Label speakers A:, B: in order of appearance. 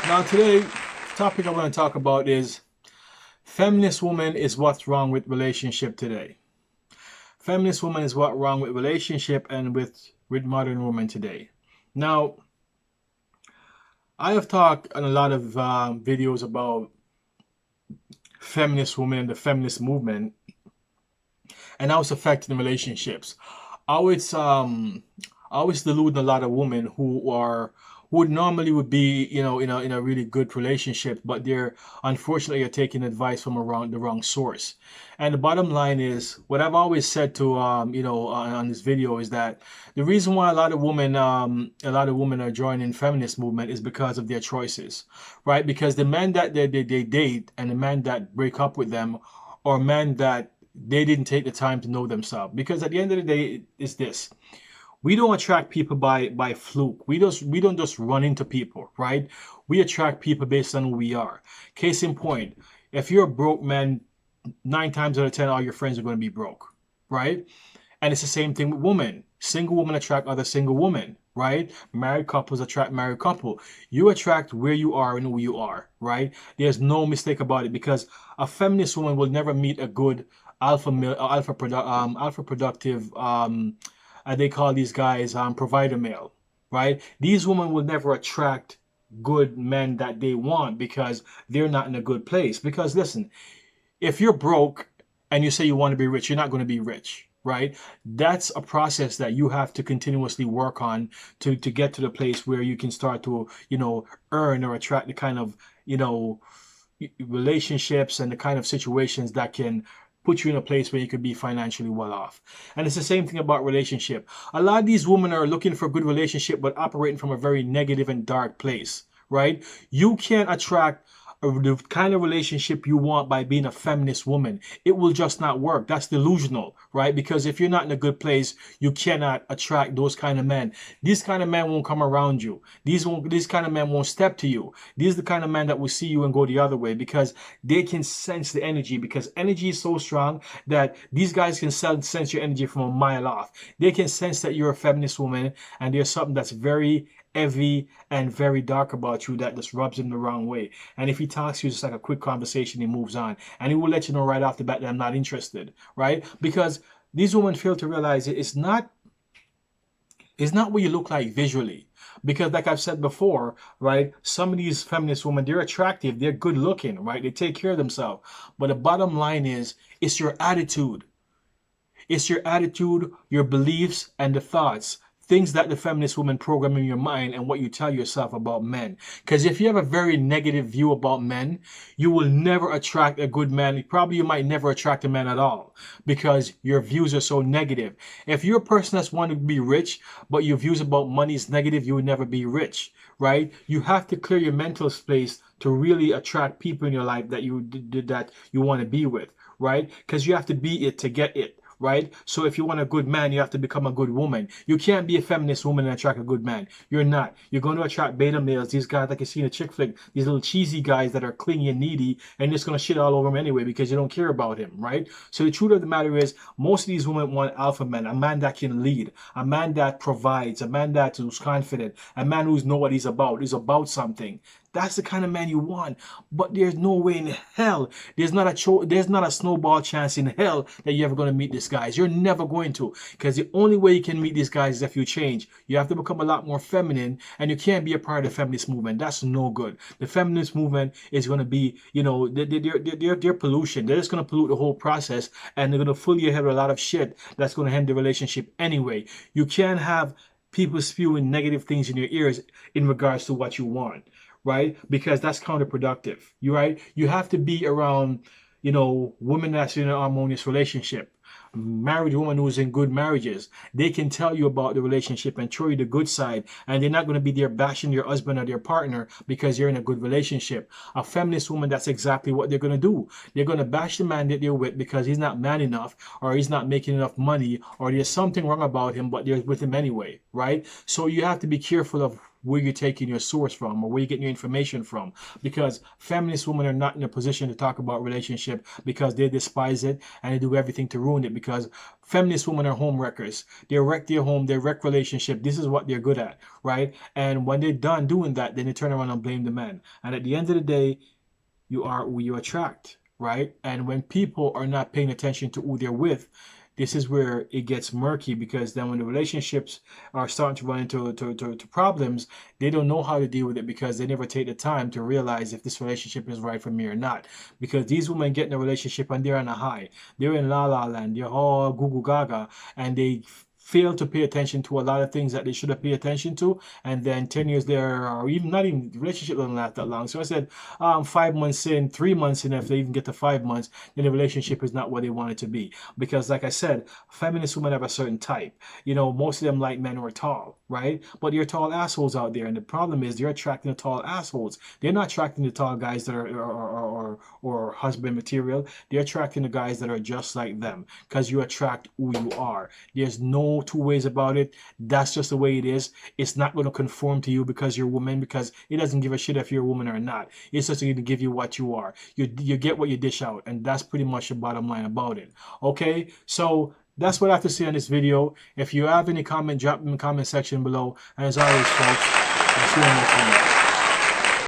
A: Now today, the topic I want to talk about is feminist woman is what's wrong with relationship today. Feminist woman is what's wrong with relationship and with modern women today. Now, I have talked on a lot of videos about feminist women, the feminist movement, and how it's affecting relationships. I always delude a lot of women who normally would be, in a really good relationship, but they're unfortunately are taking advice from around the wrong source. And the bottom line is, what I've always said to on this video is that the reason why a lot of women are joining feminist movement is because of their choices, right? Because the men that they date and the men that break up with them are men that they didn't take the time to know themselves. Because at the end of the day, it's this: we don't attract people by fluke. We don't just run into people, right? We attract people based on who we are. Case in point, if you're a broke man, 9 times out of 10, all your friends are going to be broke, right? And it's the same thing with women. Single women attract other single women, right? Married couples attract married couple. You attract where you are and who you are, right? There's no mistake about it, because a feminist woman will never meet a good alpha productive they call these guys provider male, right? These women will never attract good men that they want because they're not in a good place. Because listen, if you're broke and you say you want to be rich, you're not going to be rich, right? That's a process that you have to continuously work on to get to the place where you can start to, earn or attract the kind of, relationships and the kind of situations that can put you in a place where you could be financially well off. And it's the same thing about relationship. A lot of these women are looking for a good relationship, but operating from a very negative and dark place, right? You can't attract the kind of relationship you want by being a feminist woman. It will just not work. That's delusional, right? Because if you're not in a good place, you cannot attract those kind of men. These kind of men won't come around you. These kind of men won't step to you. These are the kind of men that will see you and go the other way, because they can sense the energy, because energy is so strong that these guys can sense your energy from a mile off. They can sense that you're a feminist woman and there's something that's very heavy and very dark about you that just rubs him the wrong way. And if he talks to you, just like a quick conversation, he moves on. And he will let you know right off the bat that I'm not interested, right? Because these women fail to realize it's not what you look like visually. Because like I've said before, right, some of these feminist women, they're attractive, they're good looking, right? They take care of themselves. But the bottom line is, it's your attitude. It's your attitude, your beliefs, and the thoughts. Things that the feminist woman program in your mind and what you tell yourself about men. Because if you have a very negative view about men, you will never attract a good man. Probably you might never attract a man at all, because your views are so negative. If you're a person that's wanting to be rich, but your views about money is negative, you will never be rich, right? You have to clear your mental space to really attract people in your life that you want to be with, right? Because you have to be it to get it. Right? So if you want a good man, you have to become a good woman. You can't be a feminist woman and attract a good man. You're not. You're going to attract beta males, these guys like you see in a chick flick, these little cheesy guys that are clingy and needy, and you're just going to shit all over him anyway because you don't care about him, right? So the truth of the matter is, most of these women want alpha men, a man that can lead, a man that provides, a man that who's confident, a man who's know what he's about something. That's the kind of man you want. But there's no way in hell, there's not a snowball chance in hell that you're ever going to meet these guys. You're never going to. Because the only way you can meet these guys is if you change. You have to become a lot more feminine, and you can't be a part of the feminist movement. That's no good. The feminist movement is going to be, they're pollution. They're just going to pollute the whole process, and they're going to fill your head with a lot of shit that's going to end the relationship anyway. You can't have people spewing negative things in your ears in regards to what you want, right? Because that's counterproductive. You have to be around, women that's in an harmonious relationship. Married woman who's in good marriages. They can tell you about the relationship and show you the good side, and they're not going to be there bashing your husband or their partner because you're in a good relationship. A feminist woman, that's exactly what they're going to do. They're going to bash the man that they're with because he's not man enough, or he's not making enough money, or there's something wrong about him, but they're with him anyway, right? So you have to be careful of where you're taking your source from or where you're getting your information from. Because feminist women are not in a position to talk about relationship because they despise it and they do everything to ruin it. Because feminist women are home wreckers. They wreck their home, they wreck relationship. This is what they're good at, right? And when they're done doing that, then they turn around and blame the man. And at the end of the day, you are who you attract, right? And when people are not paying attention to who they're with, this is where it gets murky, because then when the relationships are starting to run into problems, they don't know how to deal with it because they never take the time to realize if this relationship is right for me or not. Because these women get in a relationship and they're on a high. They're in la la land. They're all goo goo gaga, and they fail to pay attention to a lot of things that they should have paid attention to, and then 10 years there, or even not even, the relationship doesn't last that long. So I said 5 months in, 3 months in, if they even get to 5 months, then the relationship is not what they want it to be. Because like I said, feminist women have a certain type. You know, most of them like men who are tall, right? But you're tall assholes out there, and the problem is they're attracting the tall assholes. They're not attracting the tall guys that are or husband material. They're attracting the guys that are just like them, because you attract who you are. There's no two ways about it. That's just the way it is. It's not going to conform to you because you're a woman, because it doesn't give a shit if you're a woman or not. It's just going to give you what you are. You get what you dish out, and that's pretty much the bottom line about it. Okay, so that's what I have to say on this video. If you have any comment, drop them in the comment section below. And as always, folks, I'll see you next time.